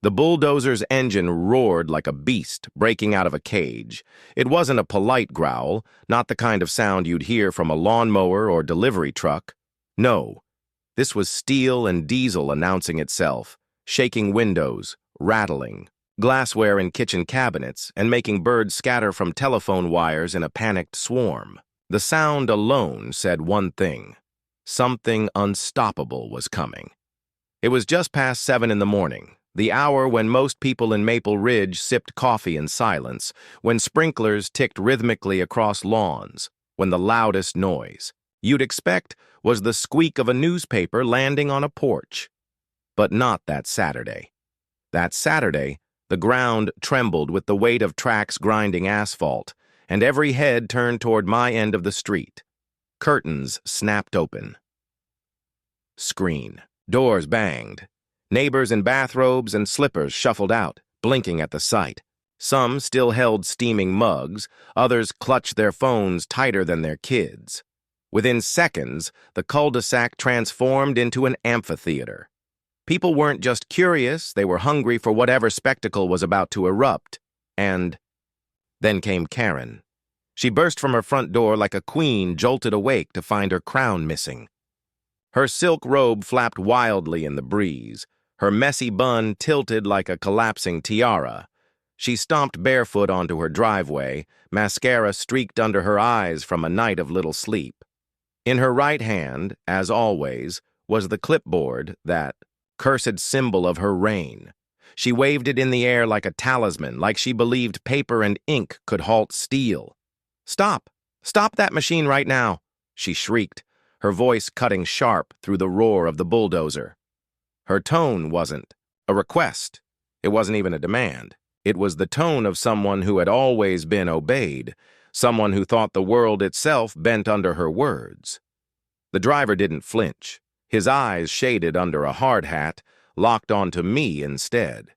The bulldozer's engine roared like a beast breaking out of a cage. It wasn't a polite growl, not the kind of sound you'd hear from a lawnmower or delivery truck. No, this was steel and diesel announcing itself, shaking windows, rattling, glassware in kitchen cabinets, and making birds scatter from telephone wires in a panicked swarm. The sound alone said one thing: something unstoppable was coming. It was just past 7 in the morning, the hour when most people in Maple Ridge sipped coffee in silence, when sprinklers ticked rhythmically across lawns, when the loudest noise you'd expect was the squeak of a newspaper landing on a porch. But not that Saturday. That Saturday, the ground trembled with the weight of tracks grinding asphalt, and every head turned toward my end of the street. Curtains snapped open. Screen. Doors banged. Neighbors in bathrobes and slippers shuffled out, blinking at the sight. Some still held steaming mugs, others clutched their phones tighter than their kids. Within seconds, the cul-de-sac transformed into an amphitheater. People weren't just curious, they were hungry for whatever spectacle was about to erupt. And then came Karen. She burst from her front door like a queen jolted awake to find her crown missing. Her silk robe flapped wildly in the breeze. Her messy bun tilted like a collapsing tiara. She stomped barefoot onto her driveway, mascara streaked under her eyes from a night of little sleep. In her right hand, as always, was the clipboard, that cursed symbol of her reign. She waved it in the air like a talisman, like she believed paper and ink could halt steel. "Stop! Stop that machine right now!" she shrieked, her voice cutting sharp through the roar of the bulldozer. Her tone wasn't a request. It wasn't even a demand. It was the tone of someone who had always been obeyed, someone who thought the world itself bent under her words. The driver didn't flinch. His eyes, shaded under a hard hat, locked onto me instead.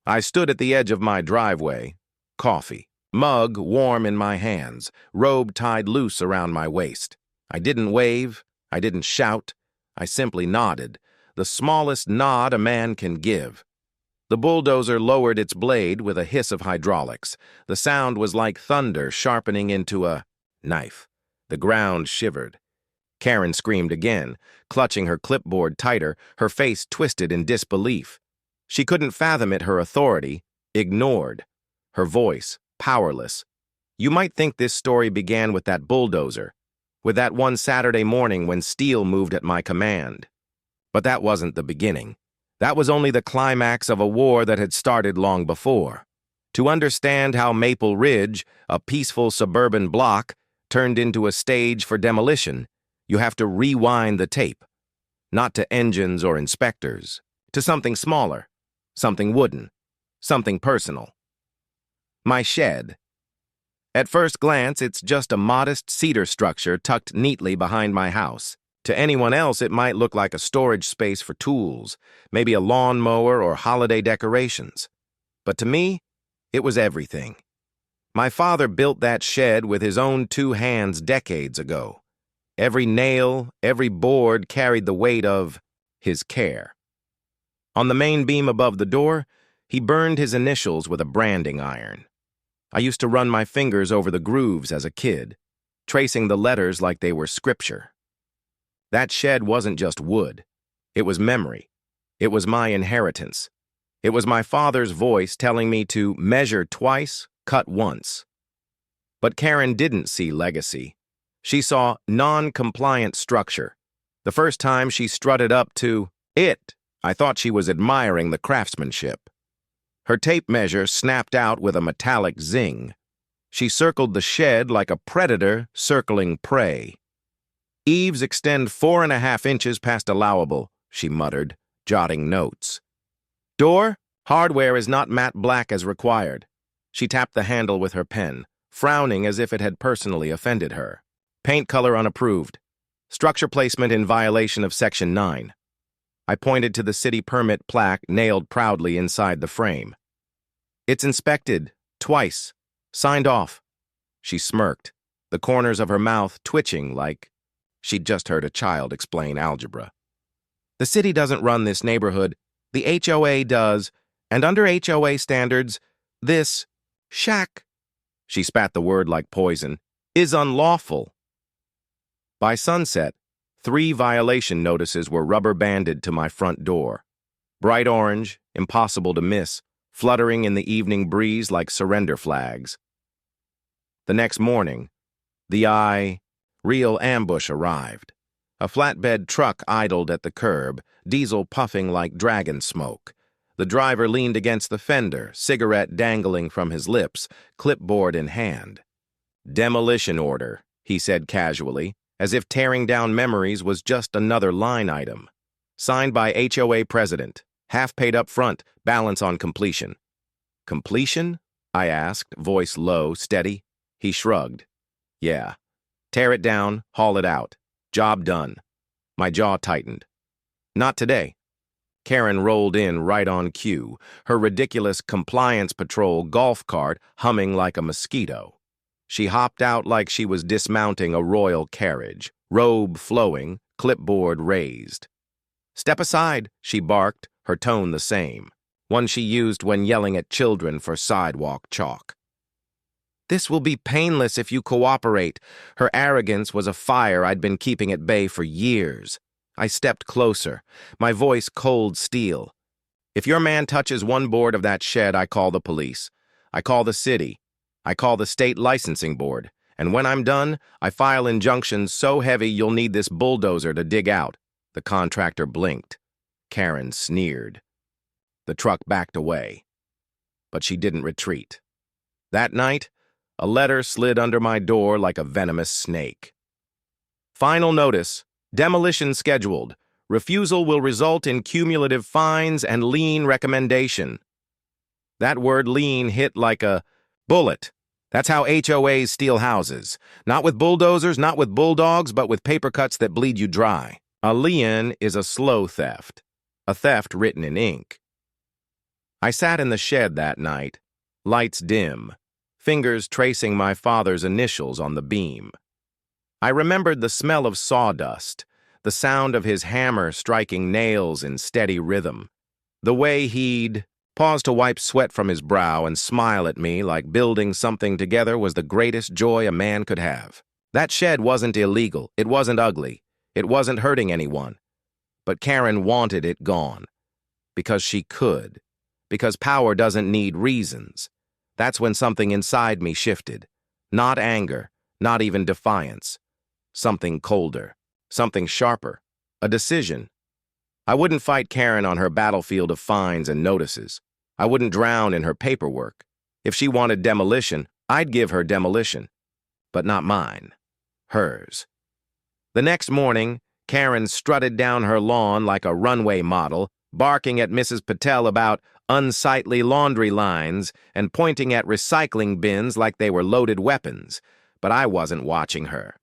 I stood at the edge of my driveway, coffee, mug warm in my hands, robe tied loose around my waist. I didn't wave, I didn't shout, I simply nodded, the smallest nod a man can give. The bulldozer lowered its blade with a hiss of hydraulics. The sound was like thunder sharpening into a knife. The ground shivered. Karen screamed again, clutching her clipboard tighter, her face twisted in disbelief. She couldn't fathom it, her authority, ignored. Her voice, powerless. You might think this story began with that bulldozer, with that one Saturday morning when steel moved at my command. But that wasn't the beginning. That was only the climax of a war that had started long before. To understand how Maple Ridge, a peaceful suburban block, turned into a stage for demolition, you have to rewind the tape. Not to engines or inspectors, to something smaller, something wooden, something personal. My shed. At first glance, it's just a modest cedar structure tucked neatly behind my house. To anyone else, it might look like a storage space for tools, maybe a lawnmower or holiday decorations. But to me, it was everything. My father built that shed with his own 2 hands decades ago. Every nail, every board carried the weight of his care. On the main beam above the door, he burned his initials with a branding iron. I used to run my fingers over the grooves as a kid, tracing the letters like they were scripture. That shed wasn't just wood. It was memory. It was my inheritance. It was my father's voice telling me to measure twice, cut once. But Karen didn't see legacy. She saw non-compliant structure. The first time she strutted up to it, I thought she was admiring the craftsmanship. Her tape measure snapped out with a metallic zing. She circled the shed like a predator circling prey. "Eaves extend 4.5 inches past allowable," she muttered, jotting notes. "Door, hardware is not matte black as required." She tapped the handle with her pen, frowning as if it had personally offended her. "Paint color unapproved. Structure placement in violation of Section 9. I pointed to the city permit plaque nailed proudly inside the frame. "It's inspected, twice. Signed off." She smirked, the corners of her mouth twitching like she'd just heard a child explain algebra. "The city doesn't run this neighborhood. The HOA does. And under HOA standards, this shack, she spat the word like poison, is unlawful. By sunset, 3 violation notices were rubber-banded to my front door. Bright orange, impossible to miss, fluttering in the evening breeze like surrender flags. The next morning, the real ambush arrived. A flatbed truck idled at the curb, diesel puffing like dragon smoke. The driver leaned against the fender, cigarette dangling from his lips, clipboard in hand. "Demolition order," he said casually, as if tearing down memories was just another line item. Signed by HOA president, half paid up front, balance on completion. "Completion?" I asked, voice low, steady. He shrugged. "Yeah. Tear it down, haul it out. Job done." My jaw tightened. "Not today." Karen rolled in right on cue, her ridiculous compliance patrol golf cart humming like a mosquito. She hopped out like she was dismounting a royal carriage, robe flowing, clipboard raised. "Step aside," she barked, her tone the same, one she used when yelling at children for sidewalk chalk. "This will be painless if you cooperate." Her arrogance was a fire I'd been keeping at bay for years. I stepped closer, my voice cold steel. "If your man touches one board of that shed, I call the police. I call the city. I call the state licensing board. And when I'm done, I file injunctions so heavy you'll need this bulldozer to dig out." The contractor blinked. Karen sneered. The truck backed away. But she didn't retreat. That night, a letter slid under my door like a venomous snake. "Final notice. Demolition scheduled. Refusal will result in cumulative fines and lien recommendation." That word lien hit like a bullet. That's how HOAs steal houses. Not with bulldozers, not with bulldogs, but with paper cuts that bleed you dry. A lien is a slow theft, a theft written in ink. I sat in the shed that night, lights dim, fingers tracing my father's initials on the beam. I remembered the smell of sawdust, the sound of his hammer striking nails in steady rhythm, the way he'd pause to wipe sweat from his brow and smile at me like building something together was the greatest joy a man could have. That shed wasn't illegal, it wasn't ugly, it wasn't hurting anyone. But Karen wanted it gone. Because she could. Because power doesn't need reasons. That's when something inside me shifted. Not anger, not even defiance. Something colder, something sharper, a decision. I wouldn't fight Karen on her battlefield of fines and notices. I wouldn't drown in her paperwork. If she wanted demolition, I'd give her demolition. But not mine. Hers. The next morning, Karen strutted down her lawn like a runway model, barking at Mrs. Patel about unsightly laundry lines and pointing at recycling bins like they were loaded weapons. But I wasn't watching her.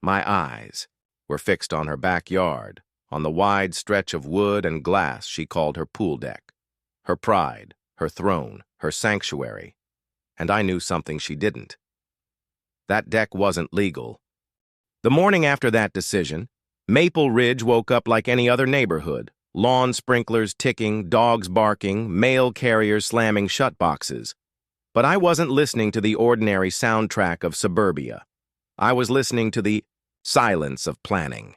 My eyes were fixed on her backyard, on the wide stretch of wood and glass she called her pool deck. Her pride, her throne, her sanctuary. And I knew something she didn't. That deck wasn't legal. The morning after that decision, Maple Ridge woke up like any other neighborhood. Lawn sprinklers ticking, dogs barking, mail carriers slamming shut boxes. But I wasn't listening to the ordinary soundtrack of suburbia. I was listening to the silence of planning.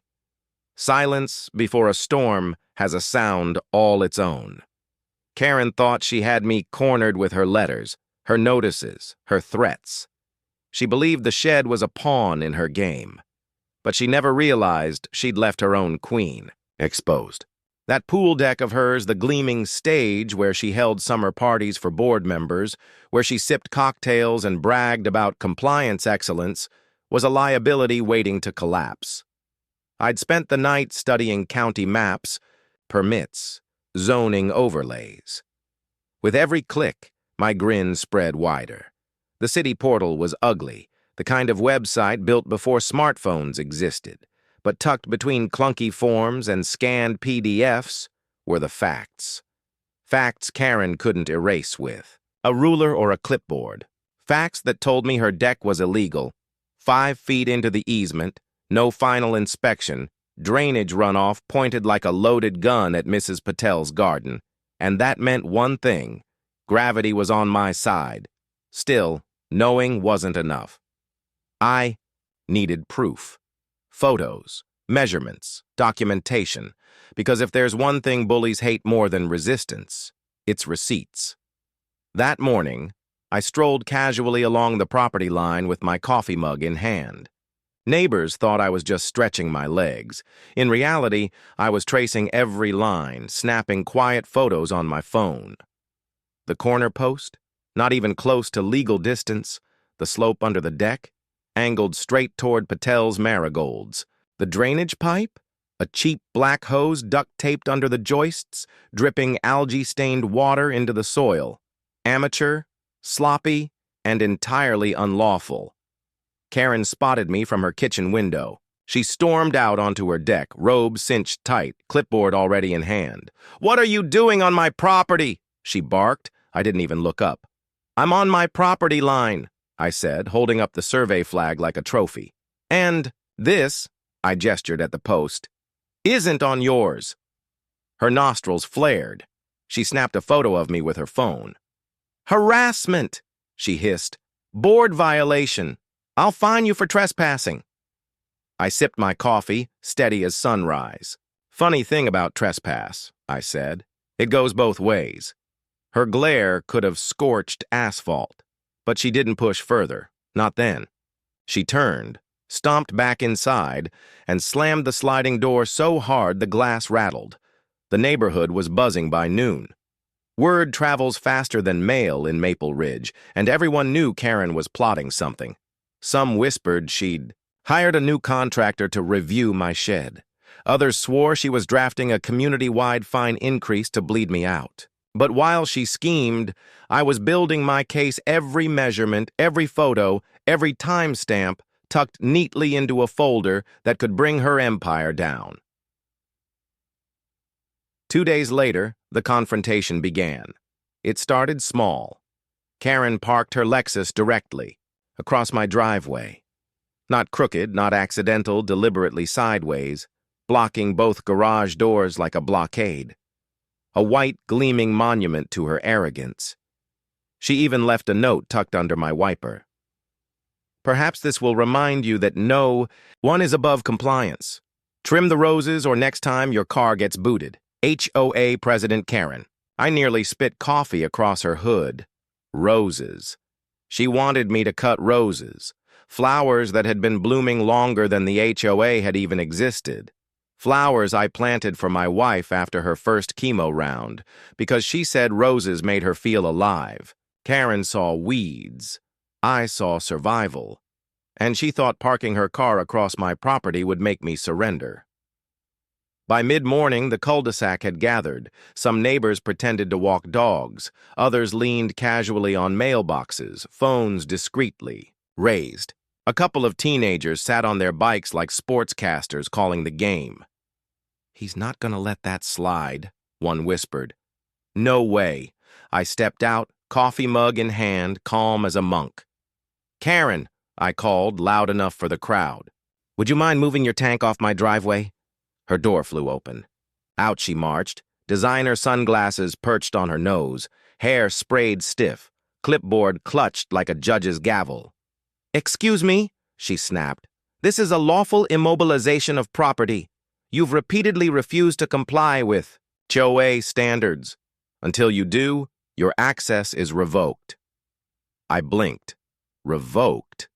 Silence before a storm has a sound all its own. Karen thought she had me cornered with her letters, her notices, her threats. She believed the shed was a pawn in her game. But she never realized she'd left her own queen exposed. That pool deck of hers, the gleaming stage where she held summer parties for board members, where she sipped cocktails and bragged about compliance excellence, was a liability waiting to collapse. I'd spent the night studying county maps, permits, zoning overlays. With every click, my grin spread wider. The city portal was ugly, the kind of website built before smartphones existed, but tucked between clunky forms and scanned PDFs were the facts. Facts Karen couldn't erase with a ruler or a clipboard. Facts that told me her deck was illegal, 5 feet into the easement, no final inspection, drainage runoff pointed like a loaded gun at Mrs. Patel's garden, and that meant one thing. Gravity was on my side. Still, knowing wasn't enough. I needed proof. Photos, measurements, documentation. Because if there's one thing bullies hate more than resistance, it's receipts. That morning, I strolled casually along the property line with my coffee mug in hand. Neighbors thought I was just stretching my legs. In reality, I was tracing every line, snapping quiet photos on my phone. The corner post, not even close to legal distance, the slope under the deck, angled straight toward Patel's marigolds. The drainage pipe, a cheap black hose duct-taped under the joists, dripping algae-stained water into the soil. Amateur, sloppy, and entirely unlawful. Karen spotted me from her kitchen window. She stormed out onto her deck, robe cinched tight, clipboard already in hand. "What are you doing on my property?" she barked. I didn't even look up. "I'm on my property line," I said, holding up the survey flag like a trophy. "And this," I gestured at the post, "isn't on yours." Her nostrils flared. She snapped a photo of me with her phone. "Harassment," she hissed. "Board violation. I'll fine you for trespassing." I sipped my coffee, steady as sunrise. "Funny thing about trespass," I said. "It goes both ways." Her glare could have scorched asphalt, but she didn't push further, not then. She turned, stomped back inside, and slammed the sliding door so hard the glass rattled. The neighborhood was buzzing by noon. Word travels faster than mail in Maple Ridge, and everyone knew Karen was plotting something. Some whispered she'd hired a new contractor to review my shed. Others swore she was drafting a community-wide fine increase to bleed me out. But while she schemed, I was building my case, every measurement, every photo, every timestamp tucked neatly into a folder that could bring her empire down. 2 days later, the confrontation began. It started small. Karen parked her Lexus directly, across my driveway. Not crooked, not accidental, deliberately sideways, blocking both garage doors like a blockade. A white, gleaming monument to her arrogance. She even left a note tucked under my wiper. "Perhaps this will remind you that no one is above compliance. Trim the roses or next time your car gets booted. HOA President Karen." I nearly spit coffee across her hood. Roses. She wanted me to cut roses. Flowers that had been blooming longer than the HOA had even existed. Flowers I planted for my wife after her first chemo round, because she said roses made her feel alive. Karen saw weeds. I saw survival. And she thought parking her car across my property would make me surrender. By mid-morning, the cul-de-sac had gathered. Some neighbors pretended to walk dogs. Others leaned casually on mailboxes, phones discreetly raised. A couple of teenagers sat on their bikes like sportscasters calling the game. "He's not gonna let that slide," one whispered. "No way." I stepped out, coffee mug in hand, calm as a monk. "Karen," I called, loud enough for the crowd. "Would you mind moving your tank off my driveway?" Her door flew open. Out she marched, designer sunglasses perched on her nose, hair sprayed stiff, clipboard clutched like a judge's gavel. "Excuse me," she snapped. "This is a lawful immobilization of property. You've repeatedly refused to comply with HOA standards. Until you do, your access is revoked." I blinked. Revoked?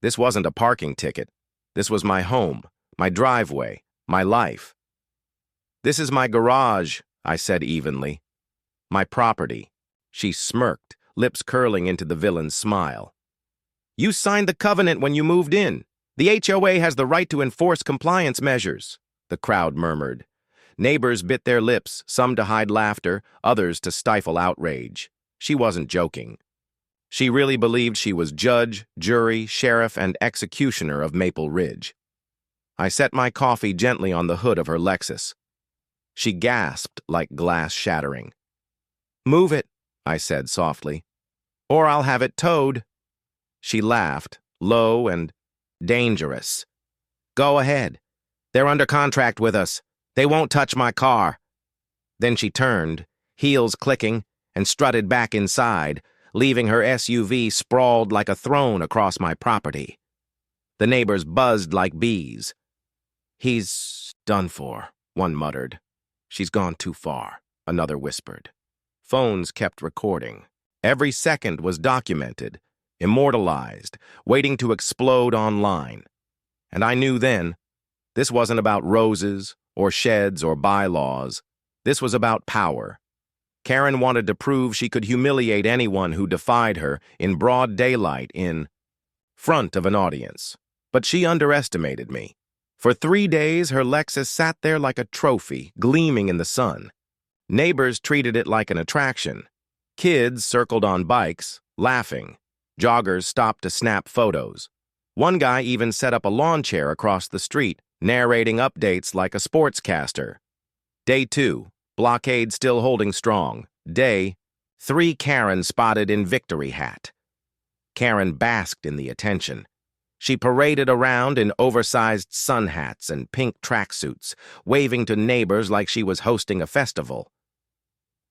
This wasn't a parking ticket. This was my home, my driveway, my life. "This is my garage," I said evenly. "My property." She smirked, lips curling into the villain's smile. "You signed the covenant when you moved in. The HOA has the right to enforce compliance measures," the crowd murmured. Neighbors bit their lips, some to hide laughter, others to stifle outrage. She wasn't joking. She really believed she was judge, jury, sheriff, and executioner of Maple Ridge. I set my coffee gently on the hood of her Lexus. She gasped like glass shattering. "Move it," I said softly, "or I'll have it towed." She laughed, low and dangerous. "Go ahead. They're under contract with us. They won't touch my car." Then she turned, heels clicking, and strutted back inside, leaving her SUV sprawled like a throne across my property. The neighbors buzzed like bees. "He's done for," one muttered. "She's gone too far," another whispered. Phones kept recording. Every second was documented, immortalized, waiting to explode online. And I knew then, this wasn't about roses or sheds or bylaws. This was about power. Karen wanted to prove she could humiliate anyone who defied her in broad daylight in front of an audience. But she underestimated me. For 3 days, her Lexus sat there like a trophy, gleaming in the sun. Neighbors treated it like an attraction. Kids circled on bikes, laughing. Joggers stopped to snap photos. One guy even set up a lawn chair across the street, narrating updates like a sportscaster. Day 2, blockade still holding strong. Day 3, Karen spotted in victory hat. Karen basked in the attention. She paraded around in oversized sun hats and pink tracksuits, waving to neighbors like she was hosting a festival.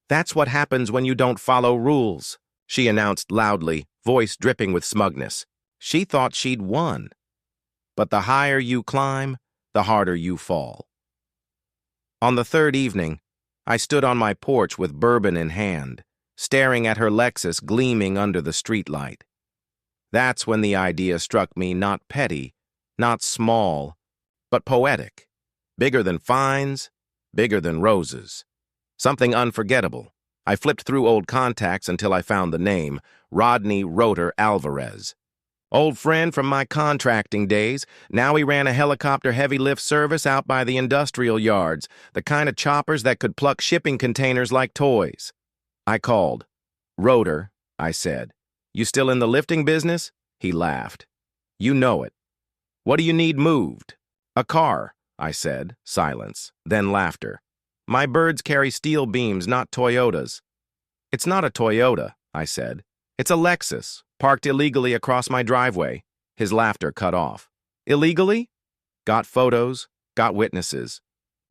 "That's what happens when you don't follow rules," she announced loudly, voice dripping with smugness. She thought she'd won. But the higher you climb, the harder you fall. On the 3rd evening, I stood on my porch with bourbon in hand, staring at her Lexus gleaming under the streetlight. That's when the idea struck me, not petty, not small, but poetic. Bigger than fines, bigger than roses. Something unforgettable. I flipped through old contacts until I found the name, Rodney Roeder Alvarez. Old friend from my contracting days. Now he ran a helicopter heavy lift service out by the industrial yards, the kind of choppers that could pluck shipping containers like toys. I called. "Roeder," I said. "You still in the lifting business?" He laughed. "You know it. What do you need moved?" "A car," I said. Silence, then laughter. "My birds carry steel beams, not Toyotas." "It's not a Toyota," I said. "It's a Lexus, parked illegally across my driveway." His laughter cut off. "Illegally?" "Got photos, got witnesses.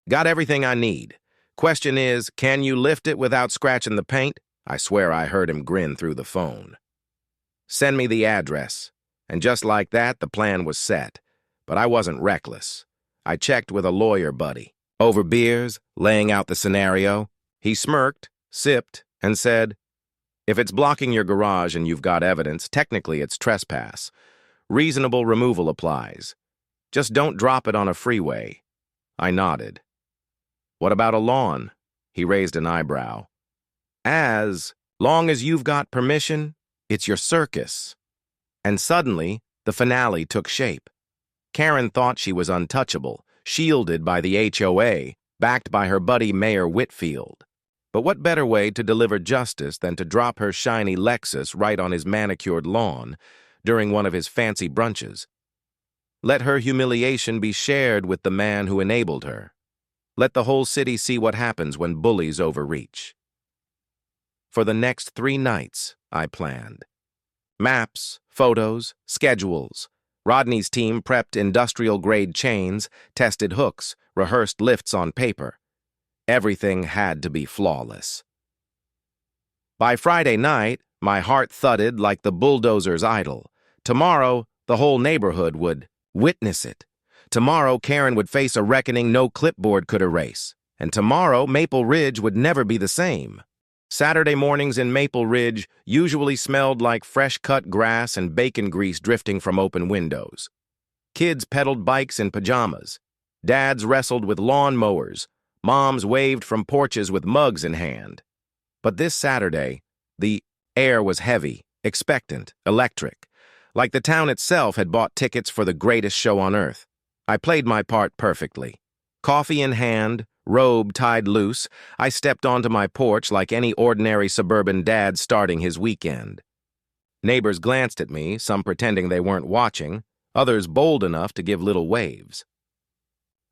Got everything I need. Question is, can you lift it without scratching the paint?" I swear I heard him grin through the phone. "Send me the address." And just like that, the plan was set. But I wasn't reckless. I checked with a lawyer buddy. Over beers, laying out the scenario. He smirked, sipped, and said, "If it's blocking your garage and you've got evidence, technically it's trespass. Reasonable removal applies. Just don't drop it on a freeway." I nodded. "What about a lawn?" He raised an eyebrow. "As long as you've got permission, it's your circus." And suddenly, the finale took shape. Karen thought she was untouchable, shielded by the HOA, backed by her buddy Mayor Whitfield. But what better way to deliver justice than to drop her shiny Lexus right on his manicured lawn during one of his fancy brunches? Let her humiliation be shared with the man who enabled her. Let the whole city see what happens when bullies overreach. For the next 3 nights, I planned. Maps, photos, schedules. Rodney's team prepped industrial-grade chains, tested hooks, rehearsed lifts on paper. Everything had to be flawless. By Friday night, my heart thudded like the Bulldozer's idol. Tomorrow, the whole neighborhood would witness it. Tomorrow, Karen would face a reckoning no clipboard could erase. And tomorrow, Maple Ridge would never be the same. Saturday mornings in Maple Ridge usually smelled like fresh-cut grass and bacon grease drifting from open windows. Kids pedaled bikes in pajamas. Dads wrestled with lawn mowers. Moms waved from porches with mugs in hand. But this Saturday, the air was heavy, expectant, electric, like the town itself had bought tickets for the greatest show on earth. I played my part perfectly. Coffee in hand, robe tied loose, I stepped onto my porch like any ordinary suburban dad starting his weekend. Neighbors glanced at me, some pretending they weren't watching, others bold enough to give little waves.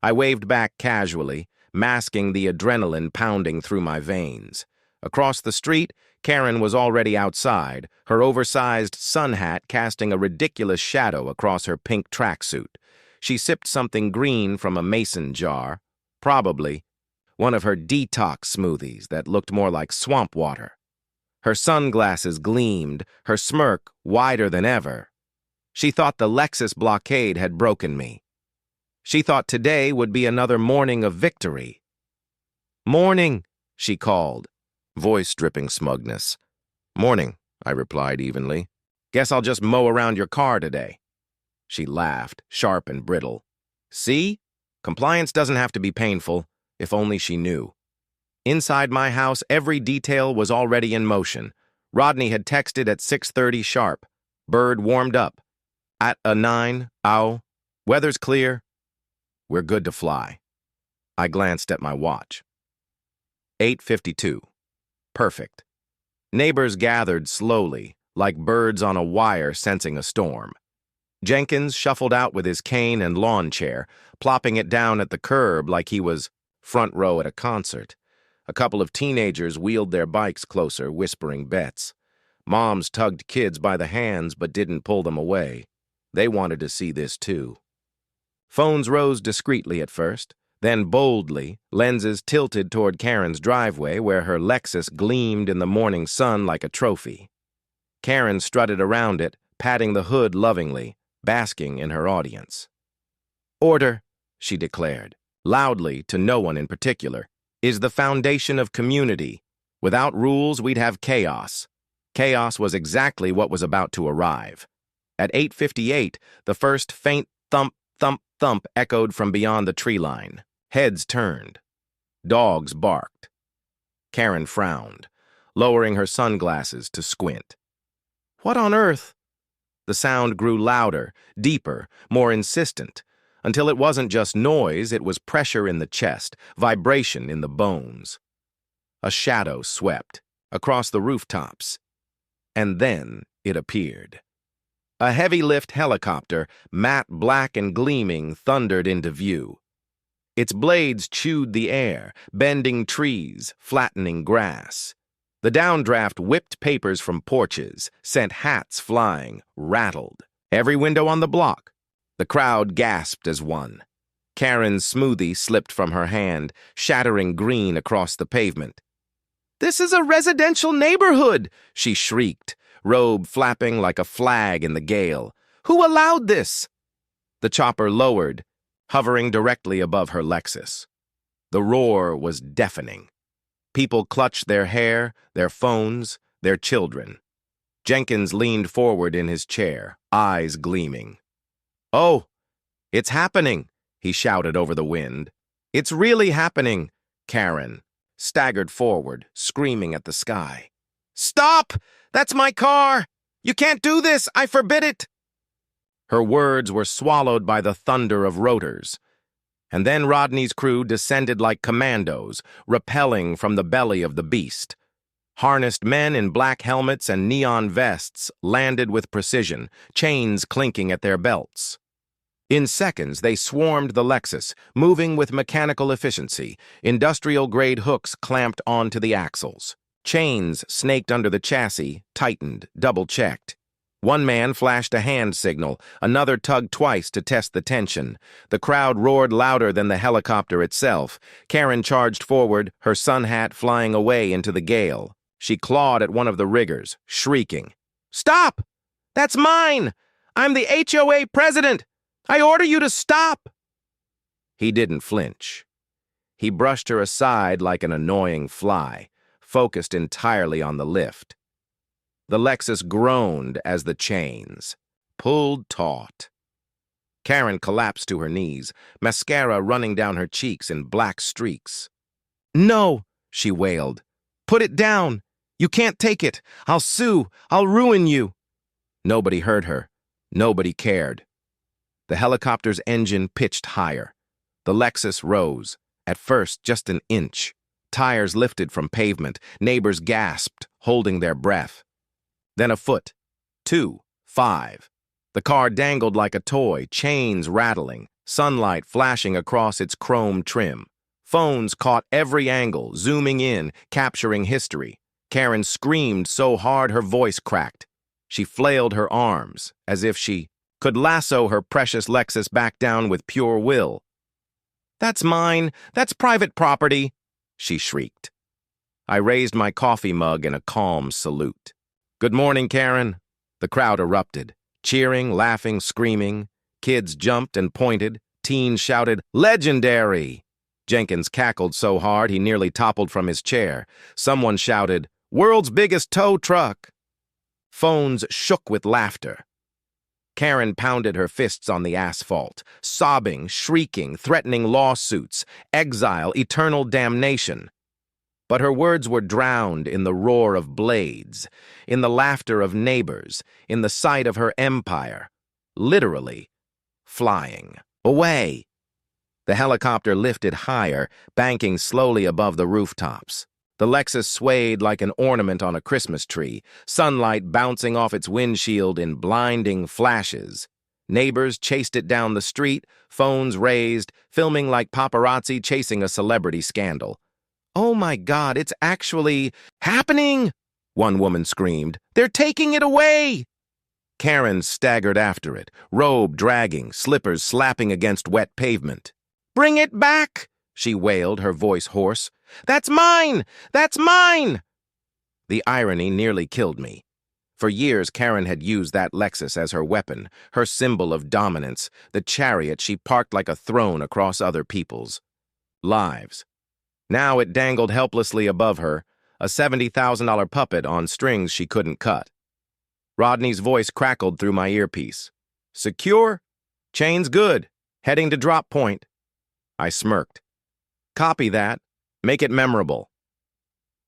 I waved back casually, masking the adrenaline pounding through my veins. Across the street, Karen was already outside, her oversized sun hat casting a ridiculous shadow across her pink tracksuit. She sipped something green from a mason jar. Probably. one of her detox smoothies that looked more like swamp water. Her sunglasses gleamed, her smirk wider than ever. She thought the Lexus blockade had broken me. She thought today would be another morning of victory. "Morning," she called, voice dripping smugness. "Morning," I replied evenly. "Guess I'll just mow around your car today." She laughed, sharp and brittle. "See? Compliance doesn't have to be painful, if only she knew." Inside my house, every detail was already in motion. Rodney had texted at 6:30 sharp. Bird warmed up. At a 9, ow. Weather's clear. We're good to fly. I glanced at my watch. 8:52. Perfect. Neighbors gathered slowly, like birds on a wire sensing a storm. Jenkins shuffled out with his cane and lawn chair, plopping it down at the curb like he was front row at a concert. A couple of teenagers wheeled their bikes closer, whispering bets. Moms tugged kids by the hands but didn't pull them away. They wanted to see this too. Phones rose discreetly at first, then boldly, lenses tilted toward Karen's driveway where her Lexus gleamed in the morning sun like a trophy. Karen strutted around it, patting the hood lovingly, basking in her audience. "Order," she declared, loudly to no one in particular, "is the foundation of community. Without rules, we'd have chaos." Chaos was exactly what was about to arrive. At 8:58, the first faint thump, thump, thump echoed from beyond the tree line. Heads turned. Dogs barked. Karen frowned, lowering her sunglasses to squint. "What on earth?" The sound grew louder, deeper, more insistent, until it wasn't just noise, it was pressure in the chest, vibration in the bones. A shadow swept across the rooftops, and then it appeared. A heavy-lift helicopter, matte black and gleaming, thundered into view. Its blades chewed the air, bending trees, flattening grass. The downdraft whipped papers from porches, sent hats flying, rattled. Every window on the block. The crowd gasped as one. Karen's smoothie slipped from her hand, shattering green across the pavement. "This is a residential neighborhood!" she shrieked, robe flapping like a flag in the gale. "Who allowed this?" The chopper lowered, hovering directly above her Lexus. The roar was deafening. People clutched their hair, their phones, their children. Jenkins leaned forward in his chair, eyes gleaming. "Oh, it's happening," he shouted over the wind. "It's really happening." Karen staggered forward, screaming at the sky. "Stop! That's my car! You can't do this! I forbid it!" Her words were swallowed by the thunder of rotors. And then Rodney's crew descended like commandos, rappelling from the belly of the beast. Harnessed men in black helmets and neon vests landed with precision, chains clinking at their belts. In seconds, they swarmed the Lexus, moving with mechanical efficiency, industrial-grade hooks clamped onto the axles. Chains snaked under the chassis, tightened, double-checked. One man flashed a hand signal, another tugged twice to test the tension. The crowd roared louder than the helicopter itself. Karen charged forward, her sun hat flying away into the gale. She clawed at one of the riggers, shrieking, "Stop! That's mine! I'm the HOA president! I order you to stop!" He didn't flinch. He brushed her aside like an annoying fly, focused entirely on the lift. The Lexus groaned as the chains pulled taut. Karen collapsed to her knees, mascara running down her cheeks in black streaks. "No," she wailed. "Put it down! You can't take it! I'll sue! I'll ruin you!" Nobody heard her. Nobody cared. The helicopter's engine pitched higher. The Lexus rose, at first just an inch. Tires lifted from pavement. Neighbors gasped, holding their breath. Then a foot, 2, 5. The car dangled like a toy, chains rattling, sunlight flashing across its chrome trim. Phones caught every angle, zooming in, capturing history. Karen screamed so hard her voice cracked. She flailed her arms, as if she could lasso her precious Lexus back down with pure will. "That's mine. That's private property," she shrieked. I raised my coffee mug in a calm salute. "Good morning, Karen." The crowd erupted, cheering, laughing, screaming. Kids jumped and pointed. Teens shouted, "Legendary!" Jenkins cackled so hard he nearly toppled from his chair. Someone shouted, "World's biggest tow truck!" Phones shook with laughter. Karen pounded her fists on the asphalt, sobbing, shrieking, threatening lawsuits, exile, eternal damnation. But her words were drowned in the roar of blades, in the laughter of neighbors, in the sight of her empire, literally flying away. The helicopter lifted higher, banking slowly above the rooftops. The Lexus swayed like an ornament on a Christmas tree, sunlight bouncing off its windshield in blinding flashes. Neighbors chased it down the street, phones raised, filming like paparazzi chasing a celebrity scandal. "Oh my God, it's actually happening!" one woman screamed. "They're taking it away!" Karen staggered after it, robe dragging, slippers slapping against wet pavement. "Bring it back!" she wailed, her voice hoarse. "That's mine! That's mine!" The irony nearly killed me. For years, Karen had used that Lexus as her weapon, her symbol of dominance, the chariot she parked like a throne across other people's lives. Now it dangled helplessly above her, a $70,000 puppet on strings she couldn't cut. Rodney's voice crackled through my earpiece. "Secure? Chain's good. Heading to drop point." I smirked. "Copy that. Make it memorable."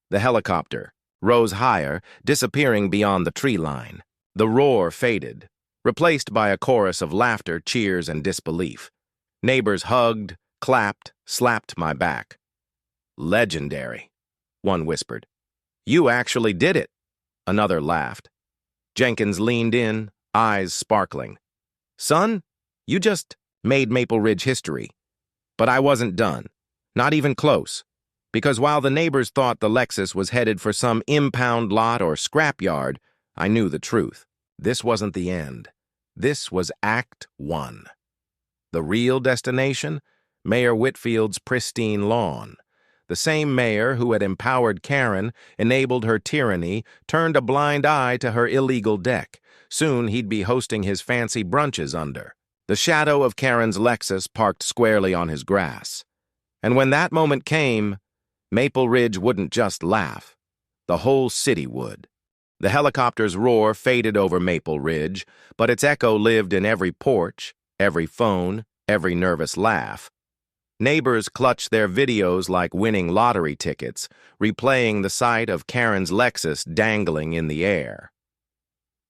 The helicopter rose higher, disappearing beyond the tree line. The roar faded, replaced by a chorus of laughter, cheers, and disbelief. Neighbors hugged, clapped, slapped my back. "Legendary," one whispered. "You actually did it," another laughed. Jenkins leaned in, eyes sparkling. "Son, you just made Maple Ridge history." But I wasn't done. Not even close. Because while the neighbors thought the Lexus was headed for some impound lot or scrapyard, I knew the truth. This wasn't the end. This was Act 1. The real destination? Mayor Whitfield's pristine lawn. The same mayor who had empowered Karen, enabled her tyranny, turned a blind eye to her illegal deck. Soon he'd be hosting his fancy brunches under. The shadow of Karen's Lexus parked squarely on his grass. And when that moment came, Maple Ridge wouldn't just laugh. The whole city would. The helicopter's roar faded over Maple Ridge, but its echo lived in every porch, every phone, every nervous laugh. Neighbors clutched their videos like winning lottery tickets, replaying the sight of Karen's Lexus dangling in the air.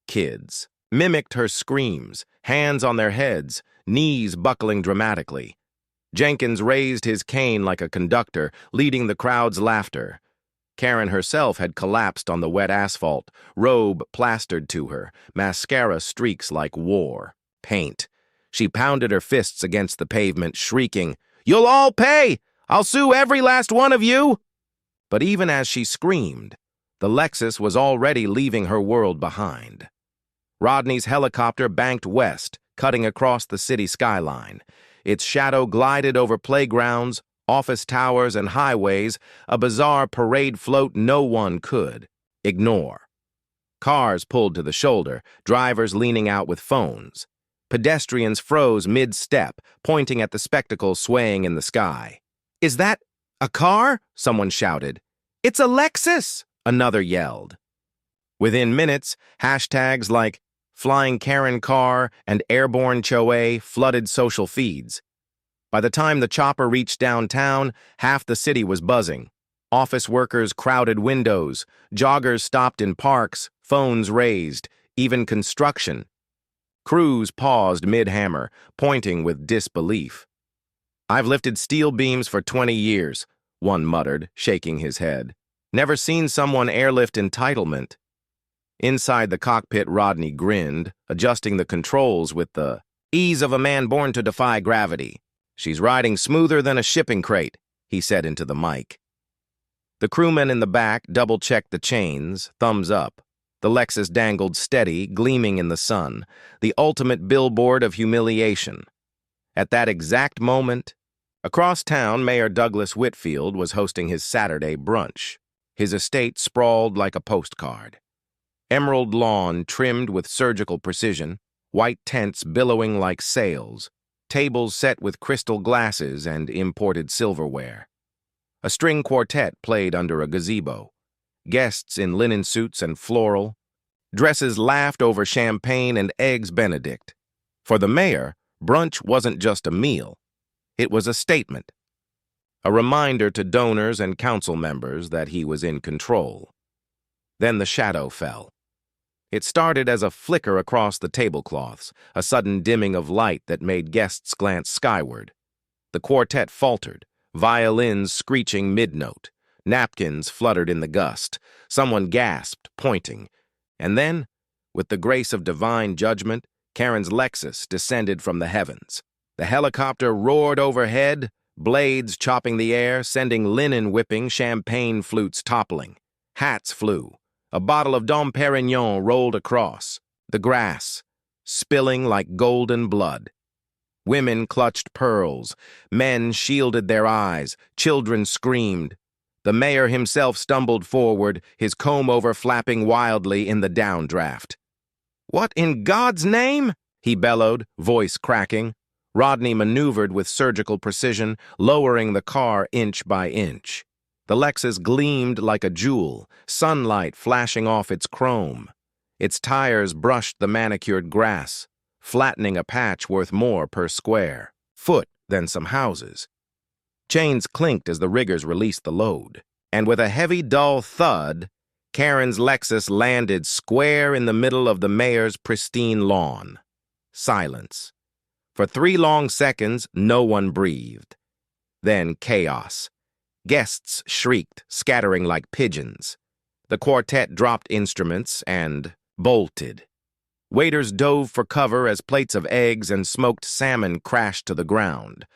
Kids mimicked her screams, hands on their heads, knees buckling dramatically. Jenkins raised his cane like a conductor, leading the crowd's laughter. Karen herself had collapsed on the wet asphalt, robe plastered to her, mascara streaks like war, paint. She pounded her fists against the pavement, shrieking, "You'll all pay! I'll sue every last one of you!" But even as she screamed, the Lexus was already leaving her world behind. Rodney's helicopter banked west, cutting across the city skyline. Its shadow glided over playgrounds, office towers, and highways, a bizarre parade float no one could ignore. Cars pulled to the shoulder, drivers leaning out with phones. Pedestrians froze mid-step, pointing at the spectacle swaying in the sky. "Is that a car?" someone shouted. "It's a Lexus!" another yelled. Within minutes, hashtags like Flying Karen Car and Airborne HOA flooded social feeds. By the time the chopper reached downtown, half the city was buzzing. Office workers crowded windows, joggers stopped in parks, phones raised, even construction. Crews paused mid-hammer, pointing with disbelief. "I've lifted steel beams for 20 years, one muttered, shaking his head. "Never seen someone airlift entitlement." Inside the cockpit, Rodney grinned, adjusting the controls with the ease of a man born to defy gravity. "She's riding smoother than a shipping crate," he said into the mic. The crewmen in the back double-checked the chains, thumbs up. The Lexus dangled steady, gleaming in the sun, the ultimate billboard of humiliation. At that exact moment, Across town, Mayor Douglas Whitfield was hosting his Saturday brunch. His estate sprawled like a postcard. Emerald lawn trimmed with surgical precision, white tents billowing like sails, tables set with crystal glasses and imported silverware. A string quartet played under a gazebo. Guests in linen suits and floral. Dresses laughed over champagne and eggs Benedict. For the mayor, brunch wasn't just a meal. It was a statement. A reminder to donors and council members that he was in control. Then the shadow fell. It started as a flicker across the tablecloths, a sudden dimming of light that made guests glance skyward. The quartet faltered, violins screeching mid-note. Napkins fluttered in the gust. Someone gasped, pointing. And then, with the grace of divine judgment, Karen's Lexus descended from the heavens. The helicopter roared overhead, blades chopping the air, sending linen whipping, champagne flutes toppling. Hats flew. A bottle of Dom Perignon rolled across. The grass, spilling like golden blood. Women clutched pearls. Men shielded their eyes. Children screamed. The mayor himself stumbled forward, his comb-over flapping wildly in the downdraft. "What in God's name?" he bellowed, voice cracking. Rodney maneuvered with surgical precision, lowering the car inch by inch. The Lexus gleamed like a jewel, sunlight flashing off its chrome. Its tires brushed the manicured grass, flattening a patch worth more per square foot than some houses. Chains clinked as the riggers released the load, and with a heavy, dull thud, Karen's Lexus landed square in the middle of the mayor's pristine lawn. Silence. For 3 long seconds, no one breathed. Then chaos. Guests shrieked, scattering like pigeons. The quartet dropped instruments and bolted. Waiters dove for cover as plates of eggs and smoked salmon crashed to the ground.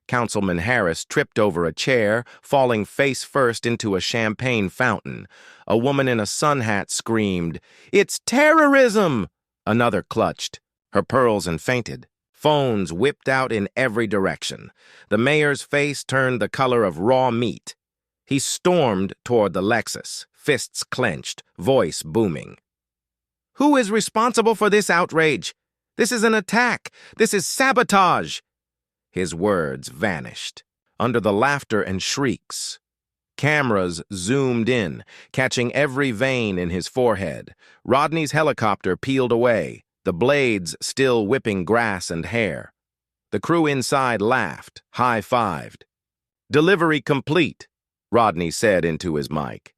Councilman Harris tripped over a chair, falling face first into a champagne fountain. A woman in a sun hat screamed, "It's terrorism!" Another clutched her pearls and fainted. Phones whipped out in every direction. The mayor's face turned the color of raw meat. He stormed toward the Lexus, fists clenched, voice booming. "Who is responsible for this outrage? This is an attack. This is sabotage." His words vanished under the laughter and shrieks. Cameras zoomed in, catching every vein in his forehead. Rodney's helicopter peeled away, the blades still whipping grass and hair. The crew inside laughed, high-fived. "Delivery complete," Rodney said into his mic.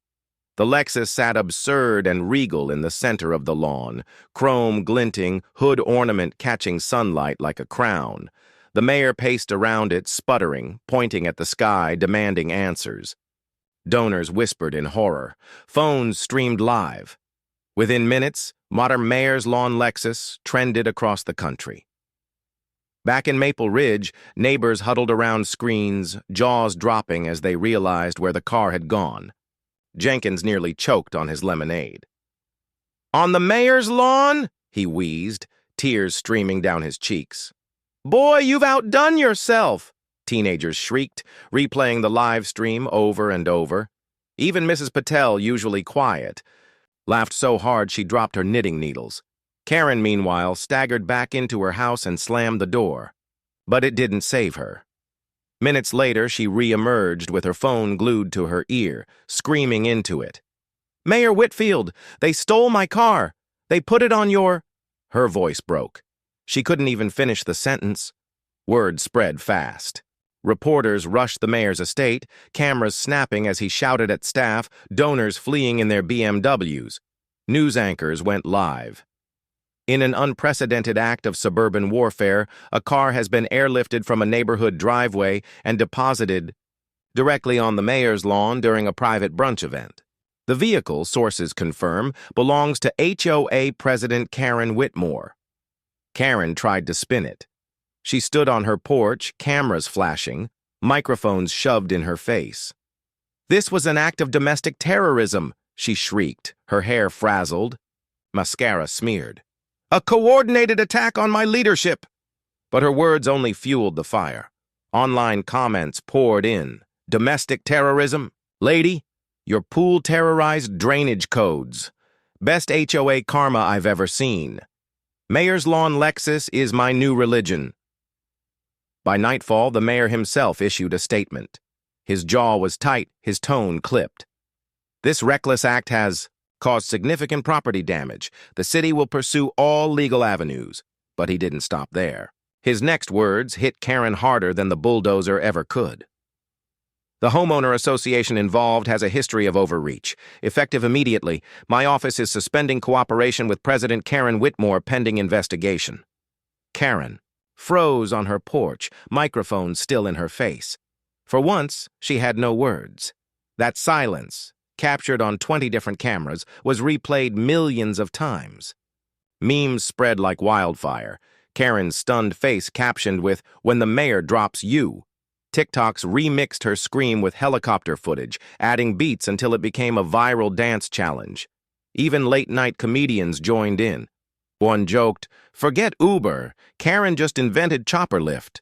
The Lexus sat absurd and regal in the center of the lawn, chrome glinting, hood ornament catching sunlight like a crown. The mayor paced around it, sputtering, pointing at the sky, demanding answers. Donors whispered in horror. Phones streamed live. Within minutes, modern mayor's lawn Lexus trended across the country. Back in Maple Ridge, neighbors huddled around screens, jaws dropping as they realized where the car had gone. Jenkins nearly choked on his lemonade. "On the mayor's lawn?" he wheezed, tears streaming down his cheeks. "Boy, you've outdone yourself!" Teenagers shrieked, replaying the live stream over and over. Even Mrs. Patel, usually quiet, laughed so hard she dropped her knitting needles. Karen, meanwhile, staggered back into her house and slammed the door. But it didn't save her. Minutes later, she re-emerged with her phone glued to her ear, screaming into it. "Mayor Whitfield, they stole my car. They put it on your—" Her voice broke. She couldn't even finish the sentence. Word spread fast. Reporters rushed the mayor's estate, cameras snapping as he shouted at staff, donors fleeing in their BMWs. News anchors went live. In an unprecedented act of suburban warfare, a car has been airlifted from a neighborhood driveway and deposited directly on the mayor's lawn during a private brunch event. The vehicle, sources confirm, belongs to HOA President Karen Whitmore. Karen tried to spin it. She stood on her porch, cameras flashing, microphones shoved in her face. "This was an act of domestic terrorism," she shrieked, her hair frazzled, mascara smeared. "A coordinated attack on my leadership!" But her words only fueled the fire. Online comments poured in. Domestic terrorism? Lady, your pool terrorized drainage codes. Best HOA karma I've ever seen. Mayor's lawn Lexus is my new religion. By nightfall, the mayor himself issued a statement. His jaw was tight, his tone clipped. This reckless act has caused significant property damage. The city will pursue all legal avenues. But he didn't stop there. His next words hit Karen harder than the bulldozer ever could. The homeowner association involved has a history of overreach. Effective immediately, my office is suspending cooperation with President Karen Whitmore pending investigation. Karen froze on her porch, microphone still in her face. For once, she had no words. That silence, captured on 20 different cameras, was replayed millions of times. Memes spread like wildfire. Karen's stunned face captioned with, "When the mayor drops you." TikToks remixed her scream with helicopter footage, adding beats until it became a viral dance challenge. Even late-night comedians joined in. One joked, "Forget Uber, Karen just invented chopper lift."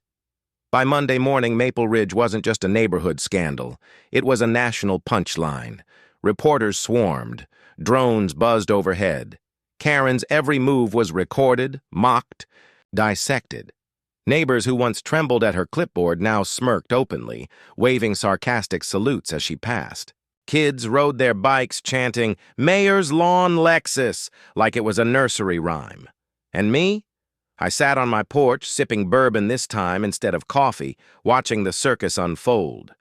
By Monday morning, Maple Ridge wasn't just a neighborhood scandal. It was a national punchline. Reporters swarmed. Drones buzzed overhead. Karen's every move was recorded, mocked, dissected. Neighbors who once trembled at her clipboard now smirked openly, waving sarcastic salutes as she passed. Kids rode their bikes chanting, "Mayor's lawn Lexus," like it was a nursery rhyme. And me? I sat on my porch, sipping bourbon this time instead of coffee, watching the circus unfold.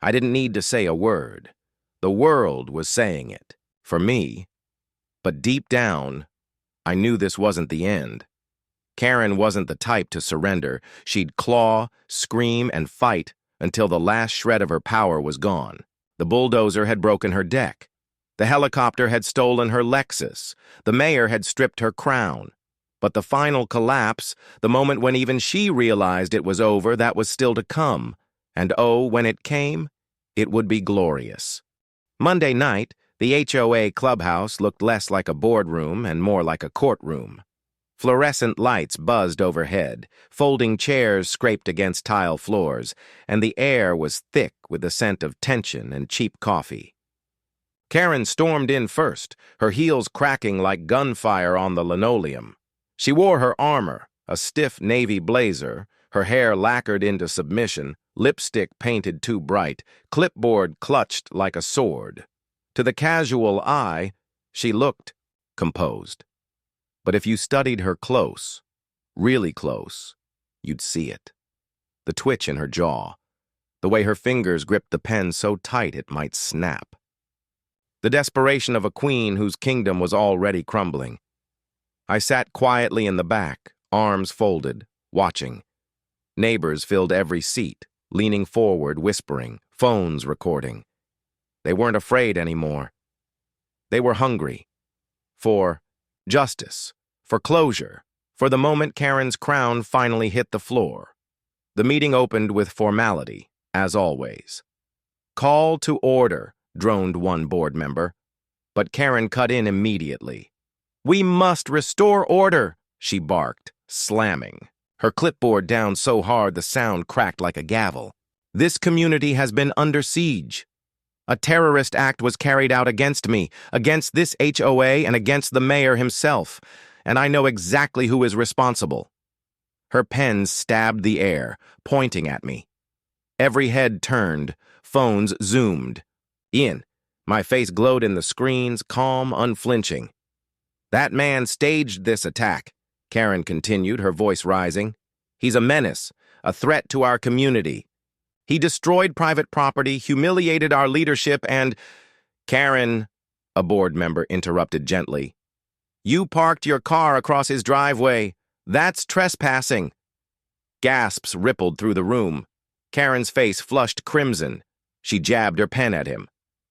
I didn't need to say a word. The world was saying it, for me. But deep down, I knew this wasn't the end. Karen wasn't the type to surrender. She'd claw, scream, and fight until the last shred of her power was gone. The bulldozer had broken her deck. The helicopter had stolen her Lexus. The mayor had stripped her crown. But the final collapse, the moment when even she realized it was over, that was still to come. And oh, when it came, it would be glorious. Monday night, the HOA clubhouse looked less like a boardroom and more like a courtroom. Fluorescent lights buzzed overhead, folding chairs scraped against tile floors, and the air was thick with the scent of tension and cheap coffee. Karen stormed in first, her heels cracking like gunfire on the linoleum. She wore her armor, a stiff navy blazer, her hair lacquered into submission, lipstick painted too bright, clipboard clutched like a sword. To the casual eye, she looked composed. But if you studied her close, really close, you'd see it. The twitch in her jaw, the way her fingers gripped the pen so tight it might snap. The desperation of a queen whose kingdom was already crumbling. I sat quietly in the back, arms folded, watching. Neighbors filled every seat, leaning forward, whispering, phones recording. They weren't afraid anymore. They were hungry. For justice, for closure, for the moment Karen's crown finally hit the floor. The meeting opened with formality, as always. "Call to order," droned one board member. But Karen cut in immediately. "We must restore order," she barked, slamming. Her clipboard down so hard the sound cracked like a gavel. "This community has been under siege. A terrorist act was carried out against me, against this HOA, and against the mayor himself, and I know exactly who is responsible." Her pen stabbed the air, pointing at me. Every head turned, phones zoomed. In. My face glowed in the screens, calm, unflinching. "That man staged this attack," Karen continued, her voice rising. "He's a menace, a threat to our community. He destroyed private property, humiliated our leadership, and—" "Karen," a board member interrupted gently. "You parked your car across his driveway. That's trespassing." Gasps rippled through the room. Karen's face flushed crimson. She jabbed her pen at him.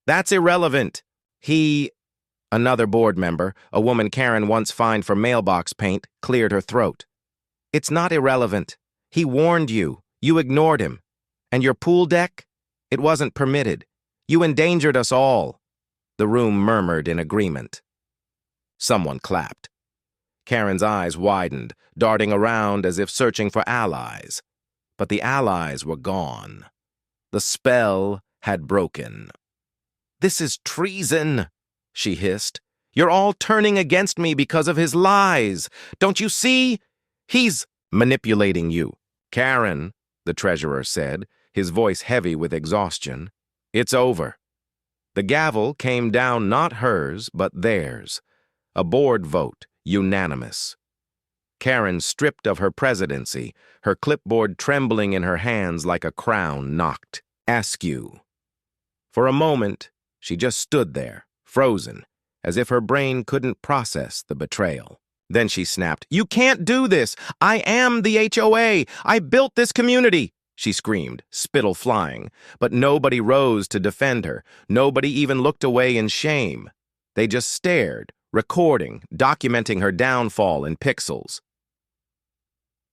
"That's irrelevant. He—" Another board member, a woman Karen once fined for mailbox paint, cleared her throat. "It's not irrelevant. He warned you. You ignored him. And your pool deck? It wasn't permitted. You endangered us all." The room murmured in agreement. Someone clapped. Karen's eyes widened, darting around as if searching for allies. But the allies were gone. The spell had broken. "This is treason," she hissed. "You're all turning against me because of his lies. Don't you see? He's manipulating you." "Karen," the treasurer said, his voice heavy with exhaustion, "it's over." The gavel came down not hers, but theirs. A board vote, unanimous. Karen stripped of her presidency, her clipboard trembling in her hands like a crown knocked askew. For a moment, she just stood there, frozen, as if her brain couldn't process the betrayal. Then she snapped, "You can't do this! I am the HOA! I built this community!" She screamed, spittle flying, but nobody rose to defend her. Nobody even looked away in shame. They just stared, recording, documenting her downfall in pixels.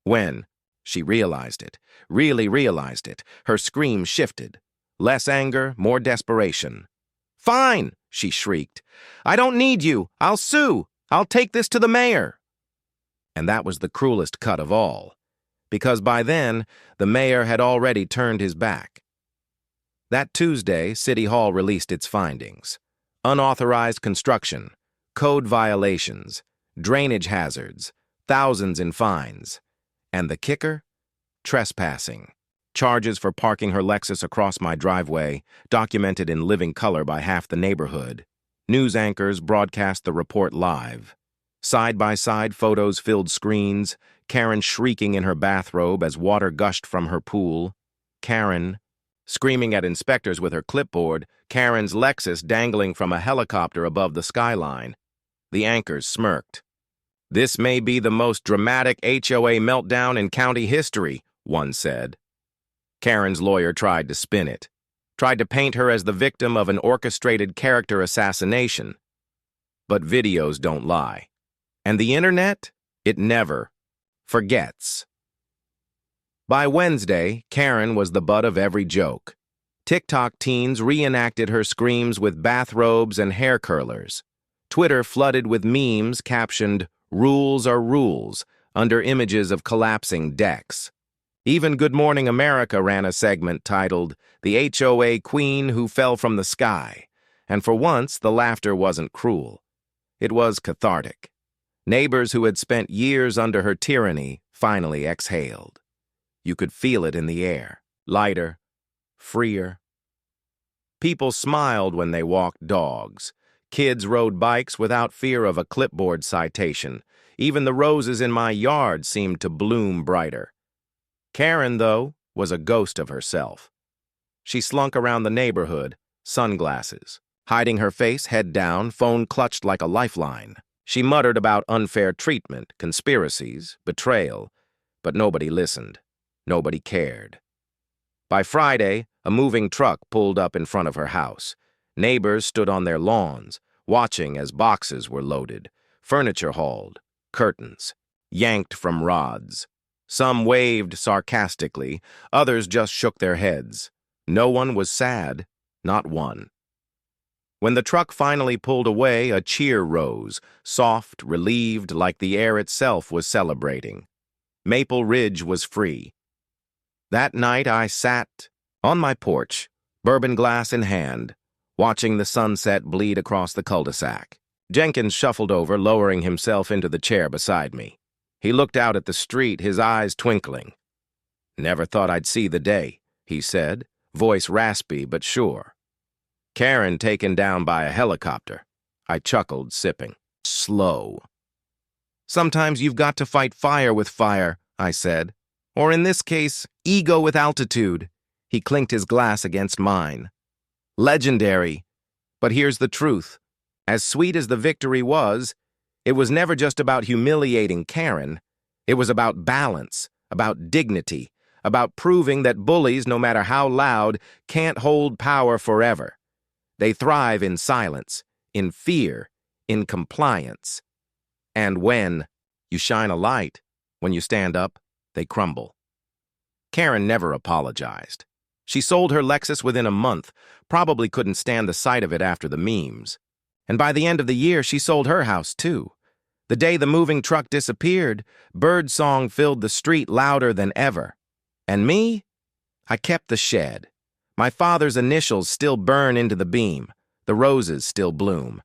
When she realized it, really realized it, her scream shifted. Less anger, more desperation. "Fine," she shrieked. "I don't need you. I'll sue. I'll take this to the mayor." And that was the cruelest cut of all, because by then, the mayor had already turned his back. That Tuesday, City Hall released its findings. Unauthorized construction, code violations, drainage hazards, thousands in fines. And the kicker? Trespassing. Charges for parking her Lexus across my driveway, documented in living color by half the neighborhood. News anchors broadcast the report live. Side-by-side photos filled screens, Karen shrieking in her bathrobe as water gushed from her pool. Karen screaming at inspectors with her clipboard, Karen's Lexus dangling from a helicopter above the skyline. The anchors smirked. "This may be the most dramatic HOA meltdown in county history," one said. Karen's lawyer tried to spin it, tried to paint her as the victim of an orchestrated character assassination. But videos don't lie. And the internet? It never forgets. By Wednesday, Karen was the butt of every joke. TikTok teens reenacted her screams with bathrobes and hair curlers. Twitter flooded with memes captioned, "Rules are rules," under images of collapsing decks. Even Good Morning America ran a segment titled, "The HOA Queen Who Fell from the Sky," and for once the laughter wasn't cruel. It was cathartic. Neighbors who had spent years under her tyranny finally exhaled. You could feel it in the air, lighter, freer. People smiled when they walked dogs. Kids rode bikes without fear of a clipboard citation. Even the roses in my yard seemed to bloom brighter. Karen, though, was a ghost of herself. She slunk around the neighborhood, sunglasses, hiding her face head down, phone clutched like a lifeline. She muttered about unfair treatment, conspiracies, betrayal, but nobody listened. Nobody cared. By Friday, a moving truck pulled up in front of her house. Neighbors stood on their lawns, watching as boxes were loaded, furniture hauled, curtains yanked from rods. Some waved sarcastically, others just shook their heads. No one was sad, not one. When the truck finally pulled away, a cheer rose, soft, relieved, like the air itself was celebrating. Maple Ridge was free. That night I sat on my porch, bourbon glass in hand, watching the sunset bleed across the cul-de-sac. Jenkins shuffled over, lowering himself into the chair beside me. He looked out at the street, his eyes twinkling. "Never thought I'd see the day," he said, voice raspy but sure. "Karen taken down by a helicopter." I chuckled, sipping. "Slow." "Sometimes you've got to fight fire with fire," I said. "Or in this case, ego with altitude." He clinked his glass against mine. "Legendary. But here's the truth. As sweet as the victory was, it was never just about humiliating Karen. It was about balance, about dignity, about proving that bullies, no matter how loud, can't hold power forever. They thrive in silence, in fear, in compliance. And when you shine a light, when you stand up, they crumble. Karen never apologized. She sold her Lexus within a month, probably couldn't stand the sight of it after the memes. And by the end of the year, she sold her house too. The day the moving truck disappeared, birdsong filled the street louder than ever. And me? I kept the shed. My father's initials still burn into the beam. The roses still bloom.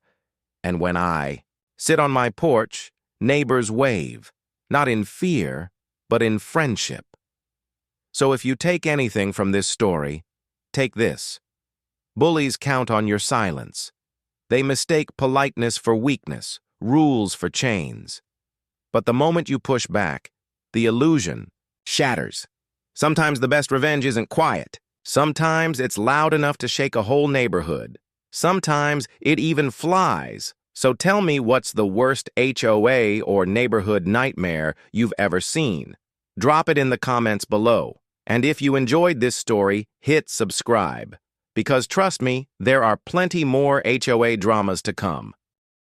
And when I sit on my porch, neighbors wave, not in fear, but in friendship. So if you take anything from this story, take this. Bullies count on your silence. They mistake politeness for weakness, rules for chains. But the moment you push back, the illusion shatters. Sometimes the best revenge isn't quiet. Sometimes it's loud enough to shake a whole neighborhood. Sometimes it even flies. So tell me, what's the worst HOA or neighborhood nightmare you've ever seen? Drop it in the comments below. And if you enjoyed this story, hit subscribe. Because trust me, there are plenty more HOA dramas to come.